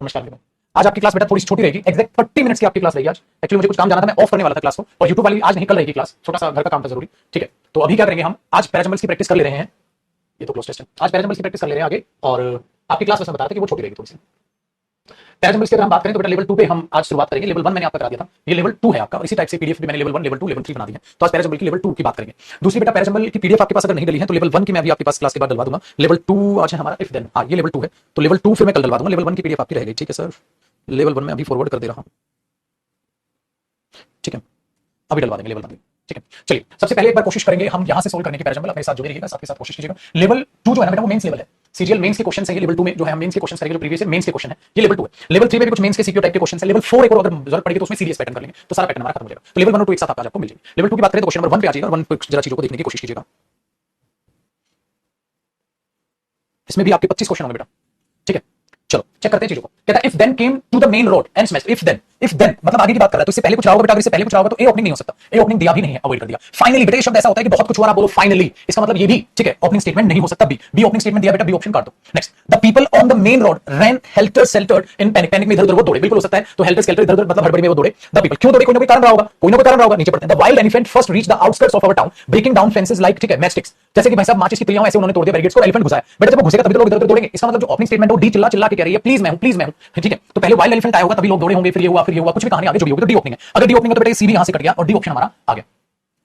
नमस्कार बेटा। आज आपकी क्लास बेटा थोड़ी छोटी रहेगी, एग्जैक्ट 30 मिनट्स की आपकी क्लास रहेगी आज। एक्चुअली मुझे कुछ काम जाना था, मैं ऑफ करने वाला था क्लास को, और यूट्यूब वाली आज नहीं, कल रहेगी क्लास। छोटा सा घर का काम था जरूरी, ठीक है। तो अभी क्या करेंगे हम, आज पैराजम्बल्स की प्रैक्टिस कर ले रहे हैं। ये तो क्लोज टेस्ट है, आज पैराजम्बल्स की प्रैक्टिस कर ले रहे हैं आगे। और आपकी क्लास में बताया था कि वो छोटी रहेगी थोड़ी सी। पैराजम्बल्स की अगर हम बात करें तो बेटा लेवल 2 पे हम आज शुरुआत करेंगे। लेवल 1 मैंने आपका करा दिया था, ये लेवल 2 है आपका, और इसी टाइप से पीडीएफ भी मैंने लेवल 1, लेवल 2, लेवल 3 बना दी है। तो आज पैराजम्बल की लेवल 2 की बात करेंगे। दूसरी बेटा पैराजम्बल की पीडीएफ आपके पास अगर नहीं डली है तो लेवल 1 की मैं अभी आपके पास क्लास के बाद डलवा दूंगा। लेवल 2 आज है हमारा इफ देन, हाँ ये लेवल 2 है, तो लेवल 2 फिर मैं कल डलवा दूंगा। लेवल 1 की पीडीएफ आपकी रहेगी, ठीक है सर। लेवल 1 में अभी फॉरवर्ड कर दे रहा हूं, ठीक है, अभी डलवा देंगे लेवल 1 में, ठीक है। चलिए सबसे पहले एक बार कोशिश करेंगे हम यहां से सोल्व करने की। पैराजम्बल अपने साथ जुड़े रहिएगा, साथ के साथ कोशिश कीजिएगा। लेवल 2 जो है ना बेटा वो मेंस लेवल है, सीजीएल मेंस के क्वेश्चन है। ये लेवल 2 में जो है हम मेंस के क्वेश्चन करेंगे, जो प्रीवियस मेंस के क्वेश्चन है, ये लेवल 2 है। लेवल 3 में भी कुछ मेंस के सीक्यू टाइप के क्वेश्चन है। लेवल 4 एक और अगर जरूरत पड़ेगी तो उसमें सीरीज पैटर्न कर लेंगे, तो सारा पैटर्न हमारा खत्म हो जाएगा। तो लेवल 1 और 2 एक साथ आपको मिल जाएगी। लेवल 2 की बात करें तो क्वेश्चन नंबर 1 पे आ जाइएगा, और 1 पे जरा चीजों को देखने की कोशिश कीजिएगा। इसमें भी आपके 25 क्वेश्चन होंगे बेटा, ठीक है। चलो चेक करते हैं चीजों को। कहता है if then came to the main road and smashed. If then मतलब आगे की बात कर रहा है, तो इससे पहले कुछ रहा होगा बेटा। अगर इससे पहले कुछ रहा होगा तो ए ओपनिंग नहीं हो सकता, ए ओपनिंग दिया भी नहीं है, अवॉइड कर दिया। फाइनली बेटा ये शब्द ऐसा होता है कि बहुत कुछ हुआ ना, बोलो फाइनली, इसका मतलब ये भी, ठीक है, ओपनिंग स्टेटमेंट नहीं हो सकता। बी ओपनिंग स्टेटमेंट दिया बेटा, बी ऑप्शन काट दो। Next, the people on the main road ran helter skelter in panic. Panic में इधर उधर वो दौड़े, बिल्कुल हो सकता है। तो हेल्टर स्केल्टर इधर उधर मतलब हड़बड़ी में वो दौड़े। द पीपल क्यों दौड़े, कोई ना कोई कारण रहा होगा, कोई ना कोई कारण रहा होगा। नीचे पढ़ते हैं, the wild elephant first reach the outskirts of our town breaking down fences like, ठीक है, मैचस्टिक्स। जैसे कि भाई साहब माचिस की तिलियां ऐसे उन्होंने तोड़ दिया बैरिकेड्स को, एलिफेंट घुसाया। बेटा जब वो घुसेगा तभी तो लोग इधर उधर दौड़ेंगे। इसका मतलब जो ओपनिंग स्टेटमेंट है वो डी चिल्ला चिल्ला के कह रही है प्लीज मैं हूं, प्लीज मैं हूं, ठीक है। तो पहले वाइल्ड एलिफेंट आया होगा तभी लोग दौड़े होंगे, फिर ये हुआ, फिर ये हुआ, कुछ भी कहानी आगे जुड़ी होगी तो डी ओपनिंग है। अगर डी ओपनिंग है तो बेटा सी भी यहां से कट गया और डी ऑप्शन हमारा आ गया,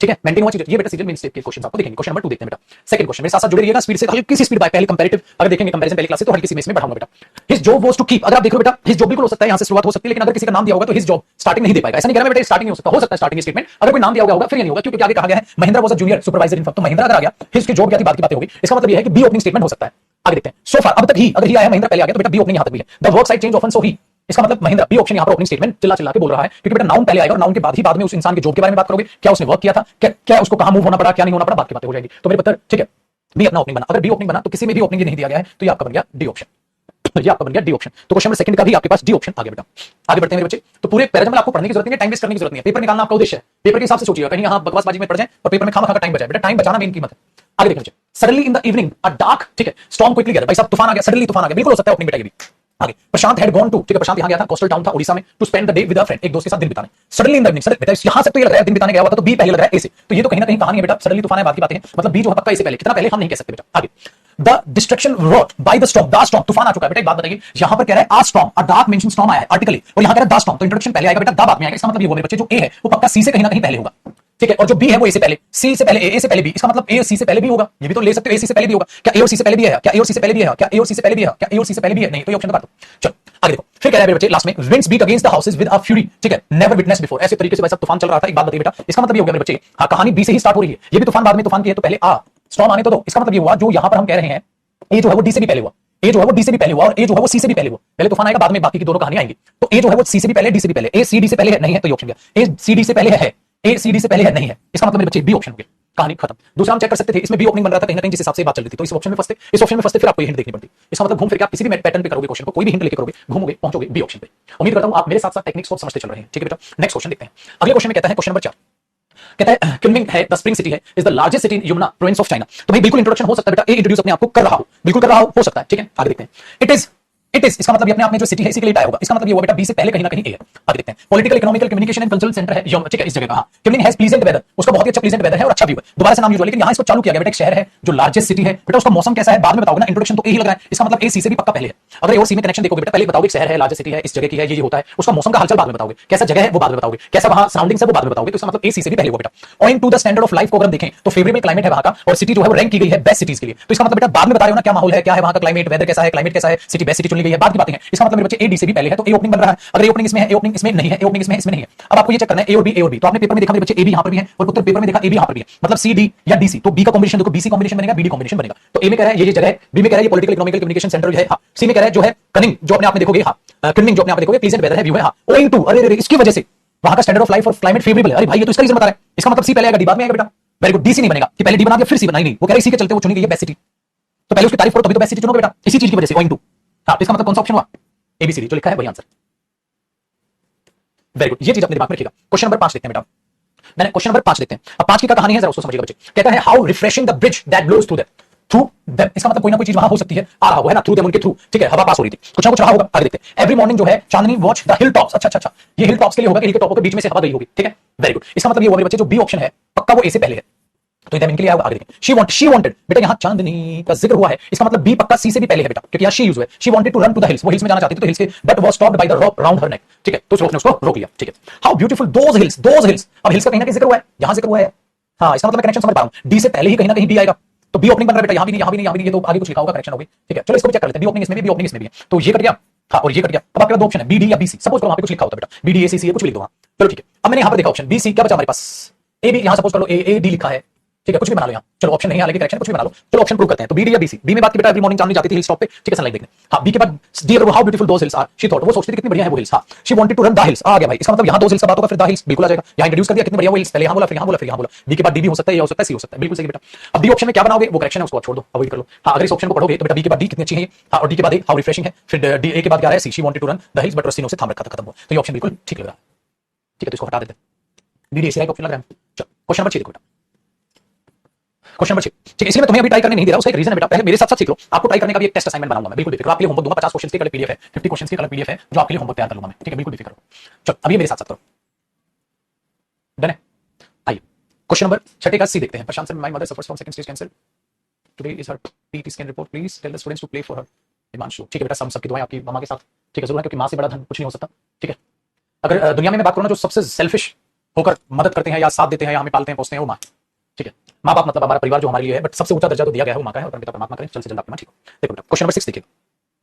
ठीक है। मेंटेन हुआ चीज ये बेटा। सीरियल मेन स्टेप के क्वेश्चन आपको देखेंगे। क्वेश्चन नंबर 2 देखते हैं बेटा। सेकंड क्वेश्चन मेरे साथ साथ जुड़े रहिएगा, स्पीड से, हल्की सी स्पीड बाय पहले कंपैरेटिव अगर देखेंगे कंपैरिजन पहले क्लास से तो हल्की सी में बढ़ाऊंगा बेटा। His job was to keep, अगर आप देखो बेटा हिज जॉब बिल्कुल हो सकता है, यहां से शुरुआत हो सकती है, लेकिन अगर किसी का नाम दिया होगा तो हिज जॉब स्टार्टिंग नहीं दे पाएगा। ऐसा नहीं कह रहा मैं बेटा स्टार्टिंग नहीं हो सकता है स्टार्टिंग स्टेटमेंट। अगर कोई नाम दिया होगा फिर नहीं होगा, क्योंकि आगे कहा गया है Mahindra was a junior supervisor in firm. तो महिंद्रा अगर आ गया, हिज की जॉब क्या थी बात की बातें होगी। इसका मतलब यह है कि बी ओपनिंग स्टेटमेंट हो सकता है। आगे देखते हैं। सो फार अब तक ही, अगर ही आया महिंद्रा पहले आ गया तो बेटा बी ओपनिंग यहां तक भी है। The work side change often so ही, इसका मतलब महिंद्रा, बी ऑप्शन यहां पर ओपनिंग स्टेटमेंट चिल्ला चिल्ला के बोल रहा है, क्योंकि बेटा नाउन पहले आएगा और नाउन के बाद ही बाद में उस इंसान के जॉब के बारे में बात करोगे, क्या उसने वर्क किया था, क्या उसको कहां मूव होना पड़ा, क्या नहीं होना पड़ा, बात की बातें हो जाएगी। तो मेरे पत्थर, ठीक है, बी अपना ओपनिंग बना। अगर बी ओपनिंग बना तो किसी में भी ओपनिंग नहीं दिया गया है तो ये आपका बन गया डी ऑप्शन, ये आपका बन गया डी ऑप्शन। तो क्वेश्चन नंबर सेकंड का भी आपके पास डी ऑप्शन आ गया बेटा। आगे बढ़ते हैं मेरे बच्चे। तो पूरे पैराग्राफ आपको पढ़ने की जरूरत नहीं है, टाइम वेस्ट करने की जरूरत नहीं है। पेपर निकालना आपका उद्देश्य है, पेपर के हिसाब से सोचिएगा, कहीं यहां बकवासबाजी में पड़ जाए और पेपर में खामा खा का टाइम बचाए। बेटा टाइम बचाना मेन कीमत है। आगे देखिए, suddenly in the evening a dark, ठीक है, स्टॉर्म क्विकली गैदर। भाई साहब तूफान आ गया, सडनली तूफान आ गया, बिल्कुल हो सकता है ओपनिंग बेटा ये भी। आगे, प्रशांत हैड गॉन टू, ठीक है, प्रशांत यहां गया था, कोस्टल टाउन था उड़ीसा में, to spend the day with a friend, एक दोस्त के साथ दिन बिताने। Suddenly in the evening, sudden बेटा यहां से तो ये लग रहा है दिन बिताने गया हुआ था, तो बी पहले लग रहा है ए से, तो ये तो कहीं ना कहीं कहानी है बेटा। सडनली तूफान है, बात की बातें हैं, मतलब बी जो है पक्का ए से पहले, कितना पहले हम नहीं कह सकते बेटा। आगे, the destruction wrought by the storm, the storm, तूफान आ चुका है बेटा। एक बात बताइए, यहां पर कह रहा है a storm, a dark mansion storm आया है आर्टिकली, और यहां कह रहा है द स्टॉर्म, तो इंट्रोडक्शन पहले आएगा बेटा, द बाद में आएगा। इसका मतलब ये हुआ मेरे बच्चे, जो ए है वो पक्का सी से कहीं ना कहीं पहले होगा, ठीक है, और जो बी है वो ए से पहले, सी से पहले ए से पहले बी। इसका मतलब ए सी से पहले भी होगा, ये भी तो ले सकते हो, ए सी से पहले भी होगा। क्या ए और सी से पहले भी है, क्या ए और सी से पहले भी है, क्या ए और सी से पहले भी है, क्या ए और सी से पहले भी है, नहीं तो ये ऑप्शन तो काट दो। चलो आगे देखो, फिर कह रहा है मेरे बच्चे लास्ट में, winds beat against the houses with a fury, ठीक है, never witnessed before। ऐसे तरीके से भाई साहब तूफान चल रहा था। एक बात बताइए बेटा, इसका मतलब ये हो गया मेरे बच्चे, हाँ कहानी बी से ही स्टार्ट हो रही है, ये भी तूफान बाद में तूफान की है, तो पहले आ स्टॉर्म आने तो दो। इसका मतलब ये हुआ जो यहां पर हम कह रहे हैं ए जो है वो डी से भी पहले हुआ, ए जो है वो डी से भी पहले हुआ, और ए जो है वो सी से भी पहले हुआ। पहले तूफान आएगा, बाद में बाकी की दोनों कहानी आएंगी। तो ए जो है वो सी से भी पहले, डी से भी पहले, ए सी डी से पहले है नहीं है तो ये ऑप्शन गया। ए सी डी से पहले है, ए सी डी से पहले है नहीं है, इसका मतलब मेरे बच्चे बी ऑप्शन हो गया, कहानी खत्म। दूसरा हम चेक कर सकते थे, इसमें बी ओपनिंग बन रहा था कहीं ना कहीं जिस हिसाब से बात चल रही थी, तो इस ऑप्शन में फंसते, इस ऑप्शन में फंसते, फिर आपको ये हिंट देखनी पड़ती। इसका मतलब घूम फिर के आप किसी भी पैटर्न पे करोगे क्वेश्चन को, कोई भी हिंट लेके करोगे, घूमोगे पहुंचोगे बी ऑप्शन पे। उम्मीद करता हूं आप मेरे साथ साथ टेक्निक्स को समझते चल रहे हैं, ठीक है बेटा। नेक्स्ट क्वेश्चन देखते हैं। अगले क्वेश्चन में कहता है, क्वेश्चन नंबर 4 कहता है कुनमिंग है द स्प्रिंग सिटी है, is the largest city in Yamuna province of China. तो भाई बिल्कुल इंट्रोडक्शन हो सकता है बेटा, ए इंट्रोड्यूस अपने आप को कर रहा हो, बिल्कुल कर रहा हो सकता है, ठीक है। आगे देखते हैं, इट इज इसका मतलब अपने आप में जो सिटी है इसी के लिए आया होगा। इसका मतलब ये हुआ बेटा बी से पहले कहीं ना कहीं ए है। आगे देखते हैं, political economical communication and cultural centre है, ठीक है, इस जगह का। हाँ, कुनमिंग हैज प्लीजेंट वेदर, उसका बहुत ही अच्छा प्लीजेंट वेदर है और अच्छा व्यू है। दोबारा से नाम यूज हुआ, लेकिन यहां इसको चालू किया गया बेटा, एक शहर है जो लार्जेस्ट सिटी है बेटा, उसका मौसम कैसा है बाद में बताओगे ना, इंट्रोडक्शन तो ए ही लग रहा है। इसका मतलब ए सी से भी पक्का पहले है। अगर ए और सी में कनेक्शन देखोगे बेटा, पहले बताओगे शहर है, लार्जेस्ट सिटी है, इस जगह की है, ये होता है, उसका मौसम का हालचाल बाद में बताओगे, कैसा जगह है वो बाद में बताओगे, कैसा वहां सराउंडिंग्स है वो बाद में बताओगे। तो इसका मतलब ए सी से भी पहले हुआ बेटा। Owing to the standard of life को अगर हम देखें तो फेवरेबल क्लाइमेट है वहां का, और सिटी जो है वो रैंक की गई है बेस्ट सिटीज के लिए। तो इसका मतलब बेटा बाद में बता रहे हो ना क्या माहौल है, क्या है वहां का क्लाइमेट, वेदर कैसा है, क्लाइमेट कैसा है, सिटी बेस्ट सिटी चुनी गई है, बाद की बातें हैं। इसका मतलब मेरे बच्चे ए डी से भी पहले है, तो ए ओपनिंग बन रहा है। अगर ए ओपनिंग इसमें है, ए ओपनिंग इसमें नहीं है, ए ओपनिंग इसमें नहीं है। अब आपको ये चेक करना है ए और बी, ए और बी। तो आपने पेपर में देखा मेरे बच्चे ए भी यहां पर भी है, और उत्तर पेपर में देखा ए भी यहां पर भी है, मतलब सी डी या डी सी। तो बी का कॉम्बिनेशन देखो, बी सी कॉम्बिनेशन बनेगा, बी डी कॉम्बिनेशन बनेगा। तो ए में कह रहा है ये जगह है, बी में कह रहा है ये पॉलिटिकल इकोनॉमिकल कम्युनिकेशन सेंटर है, हां। सी में कह रहा है जो है कनिंग, जो अपने आप में देखोगे, हां कनिंग जो अपने आप में देखोगे प्लीजेंट वेदर है, व्यू है, हां। ओइंग टू, अरे इसकी वजह से वहां का स्टैंडर्ड ऑफ लाइफ और क्लाइमेट फेवरेबल है। अरे भाई ये तो इसका रीजन बता रहा है। इसका मतलब सी पहले आएगा, डी बाद में आएगा बेटा। वेरी गुड, डी सी नहीं बनेगा कि पहले डी बना दिया फिर सी बनाई नहीं, वो कह रहा है सी के चलते वो चुनी गई है बेस्ट सिटी। तो पहले उसकी तारीफ करो तभी तो बेस्ट सिटी चुनोगे बेटा, इसी चीज की वजह से ओइंग टू। हां, इसका मतलब कौन सा ऑप्शन हुआ, एबीसीडी जो लिखा है वही आंसर। वेरी गुड, ये चीज अपने दिमाग में रखिएगा। क्वेश्चन नंबर 5 देखते हैं बेटा। मैंने क्वेश्चन नंबर 5 देखते हैं। अब 5 की क्या कहानी है जरा उसको समझिएगा बच्चे। कहता है how refreshing the breeze that blows through that. Through them, इसका मतलब कोई ना कोई चीज वहां हो सकती है, आ रहा है ना, थ्रू देम, उनके थ्रू, ठीक है, हवा पास हो रही थी, कुछ ना कुछ रहा होगा, आगे देखते हैं। एवरी मॉर्निंग जो है चांदनी वॉच द हिल टॉप्स, अच्छा अच्छा अच्छा, ये हिल टॉप्स के लिए होगा कि हिल के टॉपों के बीच में से हवा गई होगी, ठीक है, वेरी गुड। इसका मतलब ये हुआ मेरे बच्चे, जो बी ऑप्शन है पक्का वो ए से पहले है, तो इधर इनके लिए आगे देखें। शी वांटेड, बेटा यहां चांदनी का जिक्र हुआ है, इसका मतलब बी पक्का सी से भी पहले है बेटा, क्योंकि यहां शी यूज हुआ है। She wanted to run to the hills, वो हिल्स में जाना चाहती थी तो हिल्स के, but was stopped by the rope round her neck, ठीक है, तो उसने उसको रोक लिया, ठीक है। How beautiful those hills, those hills, अब हिल्स का कहीं ना कहीं जिक्र हुआ है, यहां जिक्र हुआ है, हाँ, इसका मतलब मैं कनेक्शन समझ पा रहा हूं, डी से पहले ही कहीं ना कहीं बी आएगा, तो बी ओपनिंग बन रहा है बेटा, यहां भी नहीं, यहां भी नहीं, यहां भी नहीं, ये तो आगे कुछ लिखा होगा, कनेक्शन होगी, ठीक है। चलो इसको भी चेक कर लेते हैं, बी ओपनिंग इसमें भी, बी ओपनिंग इसमें भी है, तो ये कट गया, हाँ, और ये कट गया। अब आपके पास दो ऑप्शन है, बी डी या बी सी, सपोज करो वहां पे कुछ लिखा होता बेटा, बी डी ए सी सी, कुछ लिख दो वहां, चलो ठीक है। अब मैंने यहां पर देखा ऑप्शन बी सी, क्या बचा हमारे पास, ए बी, यहां सपोज कर लो ए डी लिखा है, ठीक है, कुछ भी बना लो यहां, चलो ऑप्शन नहीं है हालांकि, करेक्शन कुछ भी बना लो, चलो ऑप्शन प्रूव करते हैं। तो बी डी या बी सी, बी में बात की बेटा एवरी मॉर्निंग चांदनी जाती थी हिल टॉप पे, ठीक है, सनलाइट देखने, हाँ, बी के बाद D, how beautiful those hills are, she thought, वो सोचती थी कितनी बढ़िया है वो हिल्स, हाँ, she wanted to run the hills, आ गया भाई, इसका मतलब यहां दो हिल्स का बात होगा, फिर द हिल्स बिल्कुल आ जाएगा, यहां इंट्रोड्यूस कर दिया कितनी बढ़िया वो हिल्स, पहले यहां बोला, फिर यहां बोला, फिर यहां बोला, बी के बाद डी भी हो सकता है, ये हो सकता है, सी हो सकता है, बिल्कुल सही बेटा। अब डी ऑप्शन में क्या बनाओगे, वो करेक्शन है, उसको छोड़ दो, अवॉइड कर लो, हाँ, अगर इस ऑप्शन को पढ़ोगे तो बेटा बी के बाद डी कितनी अच्छी है, हाँ, और डी के बाद ए हाउ रिफ्रेशिंग है, फिर डी ए के बाद क्या है, C, she wanted to run the hills but रस्सी ने उसे थाम रखा था, खत्म हुआ, तो ये ऑप्शन बिल्कुल ठीक लग रहा है, ठीक है, तो इसको हटा देते हैं, बी डी ए सी का ऑप्शन लग रहा है। चलो क्वेश्चन नंबर 6 देखो बेटा, क्वेश्चन नंबर 6, ठीक है, इसलिए मैं तुम्हें अभी ट्राई करने नहीं दे रहा, उसका एक रीजन है बेटा, पहले मेरे साथ साथ सीख लो, आपको ट्राई करने का भी एक टेस्ट असाइनमेंट बनाऊंगा मैं, बिल्कुल बेफिक्र, आपके लिए होमवर्क दूंगा, 50 क्वेश्चंस की अलग पीडीएफ है, 50 क्वेश्चंस की अलग पीडीएफ है, जो आपके लिए होमवर्क तैयार कर लूंगा मैं, ठीक है, बिल्कुल बेफिक्र हो। चलो अभी मेरे साथ साथ करो, डन है। आइए क्वेश्चन नंबर 6 का सी देखते हैं। Prashant sir, my mother suffers from second stage cancer, today is her PT scan report, please tell the students to pray for her. Himanshu, ठीक है बेटा, सबकी दुआएं आपकी मां के साथ, ठीक है, जरूर है, क्योंकि मां से बड़ा धन कुछ नहीं हो सकता, ठीक है। अगर दुनिया में मैं बात करूं ना, जो सबसे सेल्फिश होकर मदद करते हैं या साथ देते हैं या हमें पालते हैं पोसते हैं, वो मां, ठीक है, माँ बाप मतलब हमारा परिवार जो हमारे लिए है, बट सबसे ऊंचा दर्जा तो दिया गया है वो माँ का है, और पिता परमात्मा करें, जल्द से जल्द आपकी माँ ठीक हो। देखो क्वेश्चन नंबर 6 देखिए,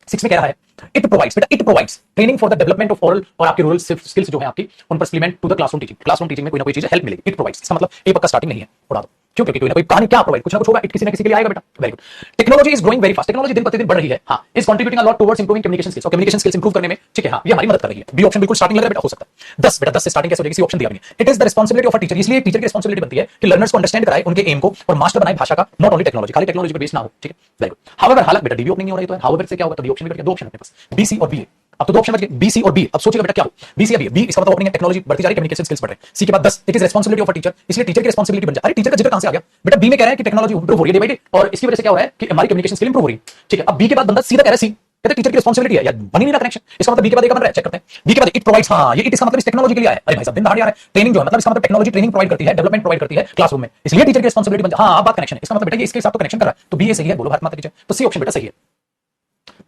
6 में कह रहा है, इट प्रोवाइड्स बेटा, it provides training for the development of oral और आपकी रूरल स्किल्स जो है आपकी, उन पर supplement to the classroom teaching में कोई ना कोई चीज हेल्प मिलेगी, इट प्रोवाइड्स, इसका मतलब ए पक्का स्टार्टिंग नहीं है, उड़ा दो, क्यों, क्योंकि कोई ना कोई कहानी क्या प्रोवाइड, कुछ ना कुछ होगा, इट किसी ना किसी के लिए आएगा बेटा, very good. Technology is growing very fast, technology दिन प्रतिदिन बढ़ रही है, हाँ, is contributing a lot towards improving communication skills, और कम्युनिकेशन स्किल्स इंप्रूव करने में, ठीक है, हाँ, ये हमारी मदद कर रही है, बी ऑप्शन बिल्कुल स्टार्टिंग लग रहा है बेटा, हो सकता है 10 बेटा, 10 से स्टार्टिंग कैसे हो जाएगी, इसी ऑप्शन दिया मैंने, it is the responsibility of a teacher, इसलिए टीचर की रिस्पांसिबिलिटी बनती है कि लर्नर्स को अंडरस्टैंड कराए उनके एम को, और मास्टर बनाए भाषा का, नॉट ओनली टेक्नोलॉजी, खाली टेक्नोलॉजी पर बेस्ड ना हो, ठीक है, वेरी गुड। हाउएवर, हालांकि बेटा डी ओपनिंग नहीं हो रही, तो हाउएवर से क्या होगा, तो डी ऑप्शन में दो ऑप्शन अपने पास, बी सी और बी ए, अब तो दो ऑप्शन बच गए, बी सी और बी, अब सोचिएगा बेटा क्या हो, बी सी या बी, इसका मतलब ओपनिंग है, टेक्नोलॉजी बढ़ती जा रही है, कम्युनिकेशन स्किल्स बढ़ रहे हैं, सी के बाद 10, it is responsibility of a teacher, इसलिए टीचर की रिस्पांसिबिलिटी बन जाए, अरे टीचर का जिक्र कहां से आ गया बेटा, बी में कह रहा है कि टेक्नोलॉजी इंप्रूव हो रही है डे बाय डे, और इसकी वजह से क्या हो रहा है कि हमारी कम्युनिकेशन स्किल इंप्रूव हो रही है, ठीक है। अब बी के बाद बंदा सीधा कह रहा है सी, कहते हैं टीचर की रिस्पांसिबिलिटी है, यार बन ही नहीं रहा कनेक्शन, इसका मतलब बी के बाद एक बन रहा है, चेक करते हैं, बी के बाद इट प्रोवाइड्स, हां, ये इट इसका मतलब इस टेक्नोलॉजी के लिए है, अरे भाई साहब दिन दहाड़े आ रहा है, ट्रेनिंग जो है मतलब इसका मतलब टेक्नोलॉजी ट्रेनिंग प्रोवाइड करती है, डेवलपमेंट प्रोवाइड करती है क्लासरूम में, इसलिए टीचर की रिस्पांसिबिलिटी बन जाए, हां, अब बात कनेक्शन है, इसका मतलब बेटा ये इसके हिसाब तो कनेक्शन कर रहा है, तो बी ए सही है, बोलो भारत माता की जय, तो सी ऑप्शन बेटा सही है,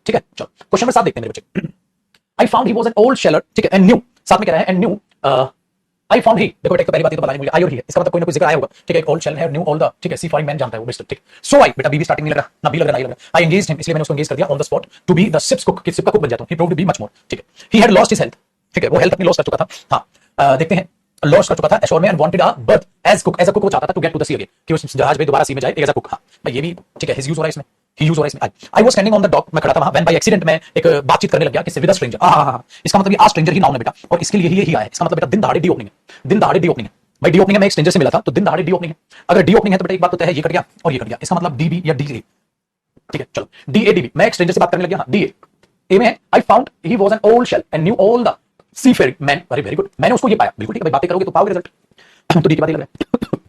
ठीक है। चलो क्वेश्चन नंबर 7 देखते हैं मेरे बच्चे, I found he was an old sheller, ठीक है, and knew, साथ में कह रहा है and knew, I found he, देखो बेटा, पहली बात ये तो बतानी मुझे, आई और ही है, इसका मतलब कोई ना कोई जिक्र आया होगा, ठीक है, एक ओल्ड शेलर है, न्यू ऑल द, ठीक है, सी फॉरिन मैन जानता है वो मिस्टर, ठीक, सो आई बेटा, बी भी स्टार्टिंग नहीं लग रहा, ना बी लग रहा, ना लग रहा, आई एंगेज्ड हिम, इसलिए मैंने उसको एंगेज कर दिया on the spot to be the ship's cook, कि शिप का कुक बन जाता हूं, he proved to be much more, ठीक है, he had lost his health, ठीक है, वो हेल्थ अपनी लॉस कर चुका था, हां, देखते हैं, लॉस कर चुका था एशोर में, and wanted a berth as cook, as a cook वो चाहता था to get to the sea again, कि उस जहाज में दोबारा सी में जाए एज अ कुक, हां भाई, ये भी ठीक है, हिज यूज हो रहा है इसमें, ही यूज हो रहा है इसमें, I was standing on the dock, मैं खड़ा था वहां, व्हेन बाय एक्सीडेंट मैं एक बातचीत करने लग गया किसी विद अ स्ट्रेंजर, इसका मतलब ये आ स्ट्रेंजर ही नाउन है बेटा, और इसके लिए ही आया है, इसका मतलब बेटा दिन दहाड़े डी ओपनिंग है, दिन दहाड़े डी ओपनिंग है भाई, डी ओपनिंग है, मैं एक स्ट्रेंजर से मिला था, तो दिन दहाड़े डी ओपनिंग है, अगर डी ओपनिंग है तो बेटा एक बात तो है, ये कट गया और ये कट गया, इसका मतलब डी बी या डी ए, ठीक है, चलो डी ए डी बी, मैं एक स्ट्रेंजर से बात करने लग गया, डी ए में है, I found he was an old shell and knew all the seafaring man, very good, मैंने उसको ये पाया, बिल्कुल ठीक है भाई, बातें करोगे तो पाओगे रिजल्ट, तो डी के बाद ही लग रहा है,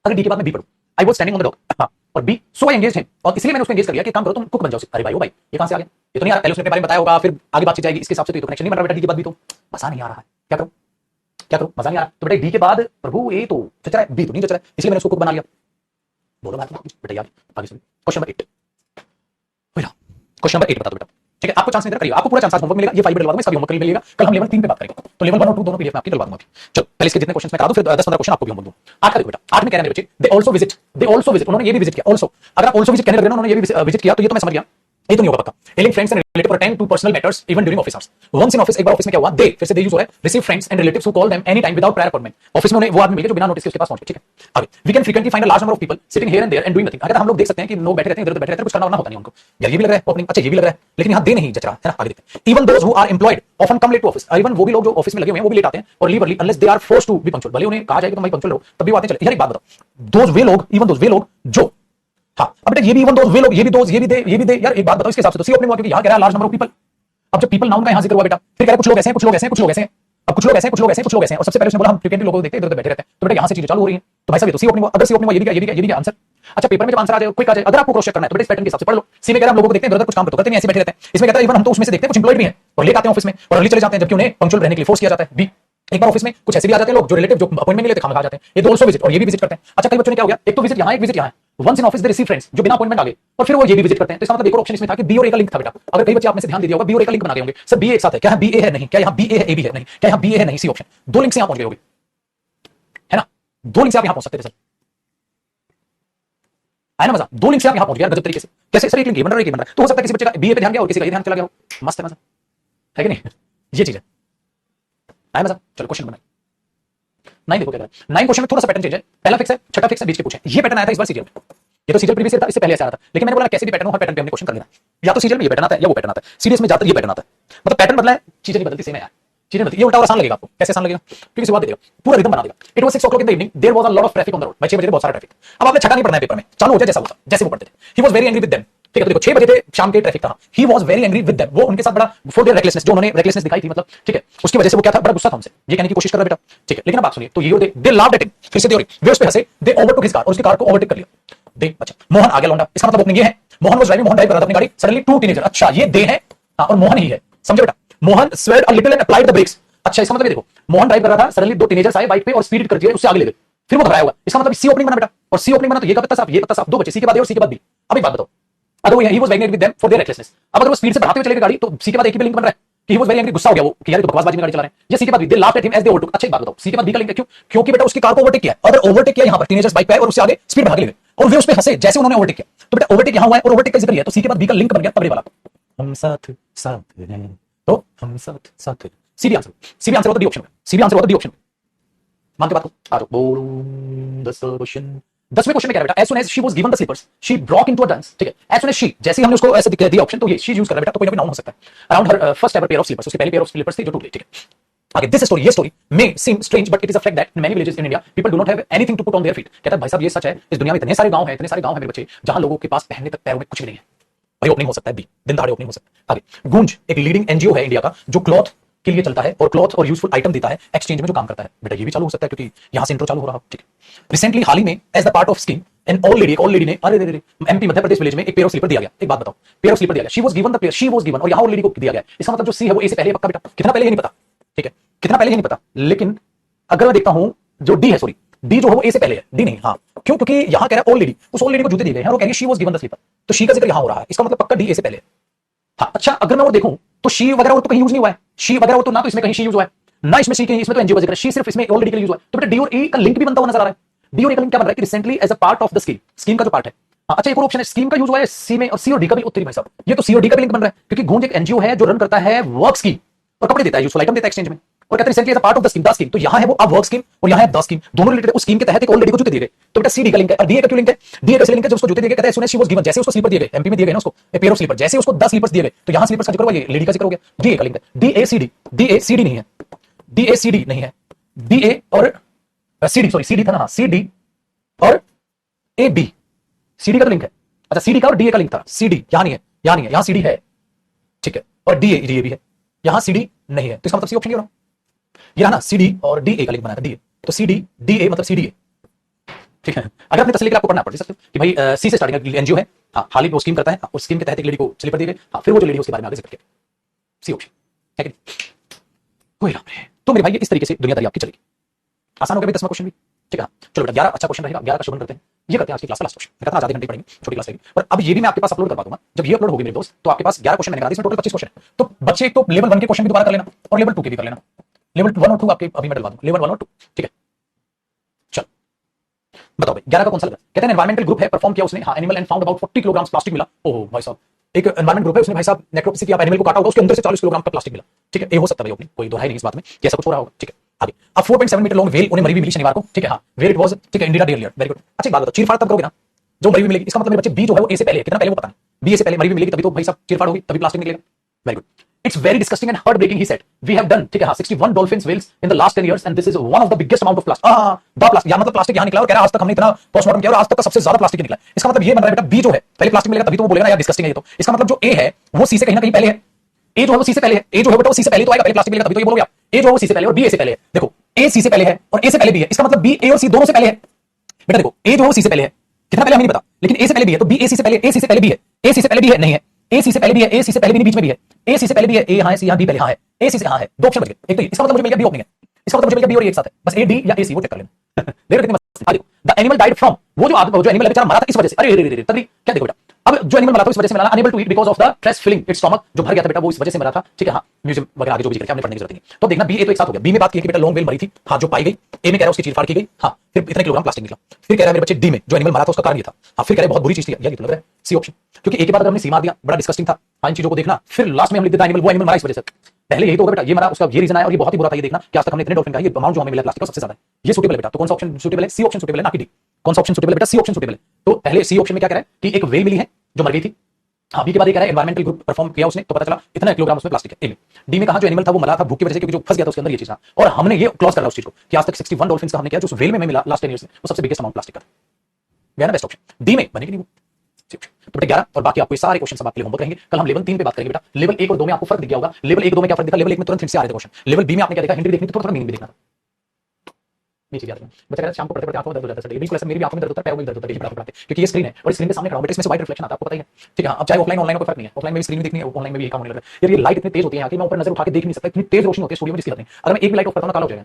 अगर डी के बाद में बी पढ़ूं, I was standing on the dock, हां, और B, so I engaged him, और इसलिए मैंने उसको एंगेज कर लिया कि काम करो तुम कुक बन जाओ, अरे भाई ओ भाई ये कहां से आ गया, ये तो नहीं आ रहा, पहले उसने अपने बारे में बताया होगा, फिर आगे बातचीत जाएगी, इसके हिसाब से तो कनेक्शन नहीं बन रहा बेटा, डी के बाद भी तो मजा नहीं आ रहा है, क्या करूं, क्या करूं, मजा नहीं आ रहा, तो बेटा डी के बाद प्रभु ए तो चच रहा है, बी तो नहीं चच रहा है, इसलिए मैंने उसको कुक बना लिया, बोलो बात बेटा यार, आगे सुनिए, क्वेश्चन नंबर 8, क्वेश्चन नंबर 8 बता दो बेटा, ठीक है, आपको चांस नहीं करिए, आपको पूरा चांस, आज होमवर्क मिलेगा, ये फाइल डलवा दूंगा, इसका भी होमवर्क मिलेगा, कल हम लेवल 3 पे बात करेंगे, तो लेवल 1 और 2 दोनों पीडीएफ में आपकी डलवा दूंगा, चलो पहले इसके जितने क्वेश्चंस मैं करा दूं, फिर 10-15 क्वेश्चन आपको भी होमवर्क दूं। 8 का देखो बेटा, 8 में कह रहे हैं बच्चे, दे आल्सो विजिट, उन्होंने ये भी विजिट किया, आल्सो, अगर आप आल्सो विजिट कहने लग रहे हो, उन्होंने ये भी विजिट किया, तो ये तो मैं समझ गया, ये तो नहीं होगा पक्का, हेलिंग फ्रेंड्स एंड रिलेटिव और attend to personal matters even during office hours, once in office, एक बार ऑफिस में क्या हुआ, दे, फिर से दे यूज हो रहा है, receive friends and relatives who call them any time without prior appointment, office में उन्हें वो आदमी मिले जो बिना नोटिस के उसके पास पहुंचे, ठीक है, आगे, we can frequently find a large number of people sitting here and there and doing nothing, अगर हम लोग देख सकते हैं कि लोग बैठे रहते हैं, इधर-उधर बैठे रहते हैं, कुछ करना वरना होता नहीं उनको, यार ये भी लग रहा है ओपनिंग, अच्छा ये भी लग रहा है, लेकिन यहां दे नहीं जच रहा है ना, आगे देखते हैं, even those who are employed often come late to office, even वो भी लोग जो ऑफिस में लगे हुए हैं वो भी लेट आते हैं और leave early unless they are forced to be punctual, भले उन्हें कहा जाए कि तुम भाई पंक्चुअल रहो तब भी वो आते चले, यार एक बात बताओ, दोज वे लोग, इवन दोज वे लोग जो, हाँ, अब बेटा ये भी इवन दोज वे लोग, ये भी दोज, ये भी दे, यार एक बात बताओ, इसके हिसाब से तो सी ओपनिंग हुआ, क्योंकि यहां कह रहा है लार्ज नंबर ऑफ पीपल, अब जब पीपल नाउन का यहां जिक्र हुआ बेटा, फिर कह रहा है कुछ लोग ऐसे हैं, कुछ लोग ऐसे हैं, कुछ लोग ऐसे हैं, अब कुछ लोग ऐसे हैं, कुछ लोग ऐसे हैं, कुछ लोग ऐसे हैं, और सबसे पहले उसने बोला हम फ्रीक्वेंटली लोगों को देखते हैं इधर बैठे रहते हैं, तो बेटा यहां से चीजें चालू हो रही हैं। तो भाई साहब ये तो सी ओपनिंग हुआ, अगर सी ओपनिंग हुआ, ये भी क्या आंसर। अच्छा पेपर में जब आंसर आ जाए, क्विक आ जाए, अगर आपको क्रॉस चेक करना है तो बेटा इस पैटर्न के हिसाब से पढ़ लो। सी में कह रहा हम लोगों को देखते हैं इधर कुछ काम तो करते नहीं, ऐसे बैठे रहते हैं। इसमें कहता है इवन हम तो उसमें से देखते हैं कुछ एम्प्लॉयड भी हैं और लेके आते हैं ऑफिस में और अर्ली चले जाते हैं, जबकि उन्हें पंक्चुअल रहने के लिए फोर्स किया जाता है। बी एक बार ऑफिस में कुछ ऐसे भी आ जाते हैं लोग जो रिलेटिव जो अपॉइंटमेंट नहीं लेते, खाना खा जाते हैं। ये तो ऑल्सो विजिट, और ये भी विजिट करते हैं। अच्छा कई बच्चों ने क्या हो गया, एक तो विजिट यहाँ, एक विजिट यहाँ है। Once in office they receive friends जो बिना अपॉइंटमेंट आ गए और फिर वो ये भी विजिट करते हैं। तो इसका मतलब एक और ऑप्शन इसमें था कि बी और ए का लिंक था बेटा। अगर कई बच्चे आप में से ध्यान दे दिया होगा, बी और ए का लिंक बना गए होंगे। सर बी एक साथ है, क्या यहाँ बी ए है? नहीं। क्या यहाँ बी ए है? ए भी है? नहीं। क्या यहाँ बी ए है? नहीं। C option. दो लिंक से यहाँ पहुंच गए होंगे, है ना? दो लिंक से आप यहाँ पहुंच सकते थे सर, है ना मजा? दो लिंक से आप यहाँ पहुंच गए गजब तरीके से। कैसे सर? एक लिंक ये बन रहा है, एक ये बन रहा है। तो हो सकता है किसी बच्चे का बीए पे ध्यान गया और किसी का ये ध्यान चला गया हो। मस्त है मजा, है कि नहीं? ये चीज है मजा। चलो क्वेश्चन बनाए। 9 देखो क्या कर रहा है। 9 क्वेश्चन में थोड़ा सा पैटर्न चेंज है। पहला फिक्स है, छठा फिक्स है, बीच के पूछे। ये पैटर्न आया था इस बार सीरियल में। ये तो सीरियल प्रीवियस ईयर था, इससे पहले ऐसा आ रहा था, लेकिन मैंने बोला कैसे भी पैटर्न हो, हर पैटर्न पे हमने क्वेश्चन कर लेना। या तो सीरियल में ये पैटर्न आता है या वो पैटर्न आता है। सीरीज में ज्यादातर ये पैटर्न आता है। मतलब पैटर्न बदला है, चीजें नहीं बदलती, सेम है यार। चीजें बदलती। ये उल्टा और आसान लगेगा आपको। कैसे आसान लगेगा? क्योंकि शुरुआत दे देगा, पूरा रिदम बना देगा। It was 6 o'clock in the evening, there was a lot of traffic on the road. भाई 6 बजे बहुत सारा ट्रैफिक। अब आपने छठा नहीं पढ़ना है पेपर में, चालू हो जाए जैसा होता, जैसे वो पढ़ते थे। He was very angry with them. ठीक है, तो देखो 6 बजे थे, शाम के ट्रैफिक था। He was very angry with them, वो उनके साथ बड़ा फॉर देयर रेकलेसनेस, जो उन्होंने रेकलेसनेस दिखाई थी, मतलब ठीक है, उसकी वजह से वो क्या था, बड़ा गुस्सा था उनसे। ये कहने की कोशिश कर रहा बेटा, ठीक है। लेकिन अब बात सुनिए, तो ये दे लाफ्ड एट हिम, फिर से थ्योरी, वे उस पे हंसे, दे ओवरटुक हिज कार, और उसकी कार को ओवरटेक कर लिया। दे अच्छा, मोहन आ गया लौंडा। इसका मतलब ओपनिंग ये है, Mohan was driving, Mohan drive कर रहा था अपनी गाड़ी, सडनली टू टीनेजर। अच्छा ये दे है, हां, और मोहन ही है, समझे बेटा? Mohan swerved a little and applied the brakes. अच्छा इसका मतलब ये देखो, मोहन ड्राइव कर रहा था, सडनली दो टीनेजर्स आए बाइक पे और स्पीड कर दिए, उससे आगे ले गए, फिर वो घबराया हुआ। इसका मतलब सी ओपनिंग बना बेटा, और सी ओपनिंग बना तो ये का पत्ता साफ, ये पत्ता साफ, दो बचे, सी के बाद ए और सी के बाद बी। अब एक बात बताओ, अगर वो he was very angry with them for their recklessness, अब अगर वो स्पीड से बढ़ाते हुए चलेगा गाड़ी, तो सी के बाद एक ही पे लिंक बन रहा है कि ही वाज वेरी एंग्री, गुस्सा हो गया वो कि यार तो बकवासबाजी में गाड़ी चला रहे हैं। ये सी के बाद B, they laughed at him as they overtook. अच्छा एक बात बताओ, सी के बाद बी का लिंक है, क्यों? क्योंकि बेटा उसकी कार को ओवरटेक किया, अगर ओवरटेक किया यहां पर टीनेजर्स बाइक पे और उससे आगे स्पीड बढ़ा के ले गए और वे उस पे हंसे जैसे उन्होंने ओवरटेक किया, तो बेटा ओवरटेक यहां हुआ है और ओवरटेक का जिक्र है, तो सी के बाद बी का लिंक बन गया तगड़े वाला, हम साथ साथ हैं, तो हम साथ साथ। सीधी आंसर, सीधी आंसर होता डी ऑप्शन में, सीधी आंसर होता डी ऑप्शन में। मानते बात को, आ जाओ बोलो 10 क्वेश्चन। 10वें क्वेश्चन में क्या है बेटा, as soon as she was given the slippers she broke into a dance। ठीक है, as soon as she, जैसे ही हमने उसको ऐसे दिया ऑप्शन, तो ये she यूज कर रहा है बेटा, तो कोई ना कोई नाउन हो सकता है। Around her first ever pair of slippers, उसकी पहली पेयर ऑफ स्लीपर्स थी जो टूट गई। ठीक है, आगे दिस स्टोरी, ये story may seem strange but it is a fact that in many villages in India people do not have anything to put on their feet. कहता है भाई साहब ये सच है, इस दुनिया में इतने सारे गांव हैं, इतने सारे गांव हैं मेरे बच्चे, जहां लोगों के पास पहनने तक पैरों में कुछ भी नहीं है। भाई ओपनिंग हो सकता है बी, दिन दहाड़े ओपनिंग हो सकता है। आगे गूंज एक लीडिंग एनजीओ है इंडिया का जो क्लॉथ के लिए चलता है और क्लॉथ और यूजफुल आइटम देता है एक्सचेंज में, जो काम करता है बेटा, ये भी चालू हो सकता है क्योंकि यहां से इंट्रो चालू हो रहा है। ठीक है, रिसेंटली हाल ही में as the part of scheme an old lady ने, अरे रे एमपी मध्य प्रदेश विलेज में एक पेयर ऑफ स्लीपर दिया गया। एक बात बताओ, पेयर ऑफ स्लीपर दिया गया, she was given the pair, she was given, और यहां ओल्ड लेडी को दिया गया। इसका मतलब जो सी है वो ए से पहले पक्का बेटा, कितना पहले ये नहीं पता। ठीक है, कितना पहले ये नहीं पता, लेकिन अगर मैं देखता हूं जो डी है, सॉरी डी जो है वो ए से पहले है, डी नहीं। हाँ क्यों? क्योंकि यहां कह रहा है ओल्ड लेडी, उस ओल्ड लेडी को जूते दिए गए हैं और कह रही है she was given the slipper, तो शी का जिक्र यहां हो रहा है, इसका मतलब पक्का डी ए से पहले है। हाँ अच्छा, अगर मैं और देखूं तो शी वगैरह और तो कहीं यूज नहीं हुआ है, शी वगैरह और तो ना तो इसमें कहीं शी यूज हुआ है, ना इसमें सी कहीं, इसमें तो एनजीओ का जिक्र है, शी सिर्फ इसमें ऑलरेडी के लिए यूज हुआ है। तो बेटा डी और ए का लिंक भी बनता हुआ नजर आ रहा है। डी और ए का लिंक क्या बन रहा है कि recently as a part of the scheme, scheme का जो पार्ट है। हाँ अच्छा, एक और ऑप्शन है, स्कीम का यूज हुआ है सी में, और सी और डी का भी उत्तरी भाई साहब, ये तो सी और डी का भी लिंक बन रहा है क्योंकि गूंज एक एनजीओ है जो रन करता है वर्क स्कीम और कपड़े देता है, यूजफुल आइटम देता है एक्सचेंज में, और कहते हैं recently as a part of the scheme, तो यहां है वो अब वर्क स्कीम और यहां है द स्कीम, दोनों रिलेटेड है। उस स्कीम के तहत एक ओल्ड लेडी को जूते दिए गए, तो बेटा सी डी का लिंक है। और डी ए का क्यों लिंक है? डी ए का लिंक है जो उसको जूते दिए गए, कहता है सुने शी वाज गिवन, जैसे उसको स्लीपर दिए गए, एमपी में दिए गए ना उसको ए पेयर ऑफ स्लीपर, जैसे उसको 10 स्लीपर्स दिए गए, तो यहां स्लीपर्स का जिक्र हुआ, ये लेडी का जिक्र हो गया, डी ए का लिंक है। D A C D, D A C D नहीं है, डी ए सी डी नहीं है, डी ए और C D, sorry C D था ना, हाँ सी डी और ए बी, सी डी का लिंक है। अच्छा सी डी का और डी ए का लिंक था, सी डी यहां नहीं है, यहां नहीं है, यहां सी डी है। ठीक है, और डी ए भी है, यहां सी डी नहीं है, तो इसका मतलब सी ऑप्शन क्यों? ये ना सी डी और डी ए का लिंक बनाया था, डी ए, तो सी डी डी ए मतलब सी डी ए। ठीक है, अगर अपने तसल्ली के लिए आपको पढ़ना पड़ सकते हो कि भाई सी से स्टार्टिंग एनजीओ है, हाँ हाल ही वो स्कीम करता है, उस स्कीम के तहत एक लेडी को स्लीपर दिए गए, हाँ फिर वो जो लेडी उसके बारे में आगे जिक्र किया, सी ऑप्शन है कि नहीं? कोई राम रे। तो मेरे भाई ये इस तरीके से दुनियादारी आपकी चलेगी। आसान हो गया भाई 10वां क्वेश्चन भी। ठीक है, चलो बेटा 11 अच्छा क्वेश्चन रहेगा, 11 का शुरू करते हैं। ये करते हैं आज की क्लास का लास्ट क्वेश्चन, मैं कहता हूं आधे घंटे पढ़ेंगे, छोटी क्लास रहेगी, और अब ये भी मैं आपके पास अपलोड करवा दूंगा। जब ये अपलोड होगी मेरे दोस्त, तो आपके पास 11 क्वेश्चन मैंने कहा इसमें टोटल 25 क्वेश्चन है, तो बच्चे एक तो लेवल 1 के क्वेश्चन भी दोबारा कर लेना और लेवल 2 के भी कर लेना। लेवल 1 और 2 आपके अभी मैं डलवा दूंगा, लेवल 1 और 2। ठीक है, चल बताओ भाई 11 का कौन सा लगा? कहते हैं एनवायरमेंटल ग्रुप है, परफॉर्म किया उसने, हाँ animal and found about 40 kilogram plastic मिला। ओह भाई साहब, एक एनवायरमेंट ग्रुप है, उसने भाई साहब नेक्रोप्सी किया, एनिमल को काटा होगा, उसके अंदर से 40 किलोग्राम का प्लास्टिक मिला। ठीक है, ये हो सकता है भाई ओपनिंग, कोई दो है नहीं इस बात में, कैसा कुछ हो रहा होगा। ठीक है, आगे अब 4.7 मीटर लॉन्ग वेल उन्हें मरी हुई मिली शनिवार को। ठीक है, हाँ वेल इट वाज, ठीक है, इंडिया डेयर, वेरी गुड। अच्छा एक बात बताओ, चीरफाड़ तब करोगे ना जो मरी हुई मिलेगी, इसका मतलब मेरे बच्चे बी जो है वो ए से पहले है, कितना पहले वो पता नहीं, बी ए से पहले मरी हुई मिलेगी, तभी तो भाई साहब चीरफाड़ होगी, तभी प्लास्टिक निकलेगा। Very good, it's very disgusting and heart breaking, he said we have done, ठीक है, 61 dolphins whales in the last 10 years and this is one of the biggest amount of plastic. The plastic, या मतलब plastic यहां निकला, और कह रहा है आज तक हमने इतना पोस्टमार्टम किया और आज तक का सबसे ज्यादा प्लास्टिक निकला। इसका मतलब ये बन रहा है बेटा बी जो है पहले प्लास्टिक मिलेगा, तभी तो वो बोलेगा यार डिस्गस्टिंग है ये तो। इसका मतलब जो ए है वो सी से कहीं ना कहीं पहले है, ए जो है वो सी से पहले है, ए जो है बेटा वो सी से पहले तो आएगा, पहले प्लास्टिक मिलेगा तभी तो ये बोलोगे आप। ए जो है वो सी से पहले और बी ए से पहले है। देखो ए सी से पहले है और ए से पहले बी है, इसका मतलब बी ए और सी दोनों से पहले है। बेटा देखो ए जो है वो सी से पहले है, कितना पहले हमें नहीं पता, लेकिन ए से पहले बी है, तो बी ए सी से पहले, ए सी से पहले बी है, ए सी से पहले बी है, नहीं है, ए सी से पहले बी है, ए सी से पहले भी नहीं, बीच में भी है, ए सी से पहले बी है, ए यहां है, सी यहां, बी पहले हां है, ए सी से हां है, दो ऑप्शन बच गए। एक तो इसका मतलब मुझे मिल गया बी ओपनिंग है, इसका मतलब मुझे मिल गया बी और ए एक साथ है, बस ए डी या ए सी वो चेक कर लेना। देख रहे कितनी मस्त। देखो द एनिमल डाइड फ्रॉम, वो जो एनिमल बेचारा मरा था इस वजह से, अरे रे रे रे तगड़ी क्या देखो बेटा, अब जो एनिमल मरा था इस वजह से मरा, unable to eat because of the stress filling its stomach, जो भर गया था बेटा वो इस वजह से मरा था, ठीक है। हाँ म्यूजियम वगैरह आगे जो भी जिक्र किया हमने पढ़ने की जरूरत नहीं। तो देखना बी ए तो एक साथ हो गया, बी में बात की कि बेटा लॉन्ग वेल मरी थी, हाँ जो पाई गई, ए में कह रहा है उसकी चीरफाड़ की गई, हाँ फिर इतने किलोग्राम प्लास्टिक निकला, फिर कह रहा है मेरे बच्चे डी में जो एनिमल मरा था उसका कारण ये था, हाँ फिर कह रहा है बहुत बुरी चीज थी, यही तो लग रहा है सी ऑप्शन, क्योंकि ए के बाद अगर हमने सी मार दिया बड़ा डिस्कस्टिंग था, हाँ इन चीजों को देखना, फिर लास्ट में हम लिख देता एनिमल, वो एनिमल मरा इस वजह से, पहले यही तो होगा बेटा, ये मरा उसका ये रीजन आया और ये बहुत ही बुरा था, ये देखना कि आज तक हमने इतने डॉल्फिन का ये अमाउंट जो हमें मिला प्लास्टिक का सबसे ज्यादा है, ये सूटेबल है बेटा, तो कौन सा ऑप्शन सूटेबल है, सी ऑप्शन सूटेबल है ना कि डी, कौन सा ऑप्शन सूटेबल है बेटा, सी ऑप्शन सूटेबल है। तो पहले सी ऑप्शन में क्या कह रहा है कि एक वेल मिली है जो मर गई थी, हाँ बी के बाद ये कह रहा है एनवायरमेंटल ग्रुप परफॉर्म किया उसने तो पता चला इतना किलोग्राम उसमें प्लास्टिक है, ए में, डी में कहा जो एनिमल था वो मरा था भूख की वजह से क्योंकि जो फंस गया था उसके अंदर ये चीज था, और हमने ये क्लॉज करा उस चीज को कि आज तक 61 डॉल्फिन्स का हमने किया जो उस वेल में मिला लास्ट 10 ईयर्स में, वो सबसे बिगेस्ट अमाउंट प्लास्टिक का गया ना, बेस्ट ऑप्शन डी में बनेगी नहीं वो। तो बेटा 11 और बाकी आपको सारे क्वेश्चन सब आपके लिए होमवर्क रहेंगे, कल हम लेवल 3 पे बात करेंगे बेटा, लेवल 1 और 2 में आपको फर्क दिख गया होगा, लेवल 1 और 2 में क्या फर्क दिखा, लेवल 1 में तुरंत हिंट से आ रहे थे क्वेश्चन, लेवल बी में आपने क्या देखा, हिंट भी देखनी तो थोड़ा मीनिंग भी देखना था, ये चीज याद रखना। बच्चा कहता है शाम को पढ़ते पढ़ते आंखों में दर्द हो जाता है, बिल्कुल ऐसा मेरी भी आंखों में दर्द होता है, पैरों में दर्द होता है, पढ़ाते पढ़ाते, क्योंकि ये स्क्रीन है और स्क्रीन के सामने खड़ा हूं बेटा, इसमें से वाइट रिफ्लेक्शन आता है, आपको पता ही है, ठीक है। अब चाहे ऑफलाइन ऑनलाइन कोई फर्क नहीं है, ऑफलाइन में भी स्क्रीन में दिखनी है, ऑनलाइन में भी यही काम होने लगा है यार, ये लाइट इतनी तेज होती है यहाँ की मैं ऊपर नजर उठा के देख नहीं सकता, इतनी तेज रोशनी होती है स्टूडियो में जिसकी बात नहीं, अगर मैं एक भी लाइट ऑफ करता हूं ना काला हो जाएगा,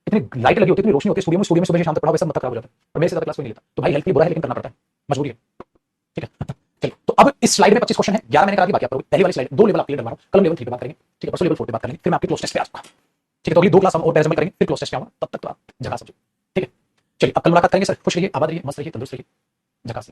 इतनी लाइट लगी होती है, इतनी रोशनी होती है स्टूडियो में सुबह से शाम तक पढ़ा वैसा मत खराब हो जाता है, और मेरे से ज्यादा क्लास कोई नहीं लेता, तो भाई हेल्थ के लिए बुरा है लेकिन करना पड़ता है, मजबूरी है, ठीक है। चलो तो अब इस स्लाइड में 25 क्वेश्चन है, 11 मैंने करा दी, बाकी आप करोगे, पहली वाली स्लाइड दो लेवल आपके लिए डलवा रहा हूं, कल लेवल 3 पे बात करेंगे, ठीक है, परसों लेवल 4 पे बात करेंगे, फिर मैं आपके क्लोज टेस्ट पे आ जाऊंगा, ठीक है। तो अगली दो क्लास हम और पैराजम करेंगे, फिर क्लोज टेस्ट पे आऊंगा, तब तक तो आप जगह समझो, ठीक है। चलिए अब कल मुलाकात करेंगे सर, खुश रहिए, आबाद रहिए, मस्त रहिए, तंदुरुस्त रहिए, झकास।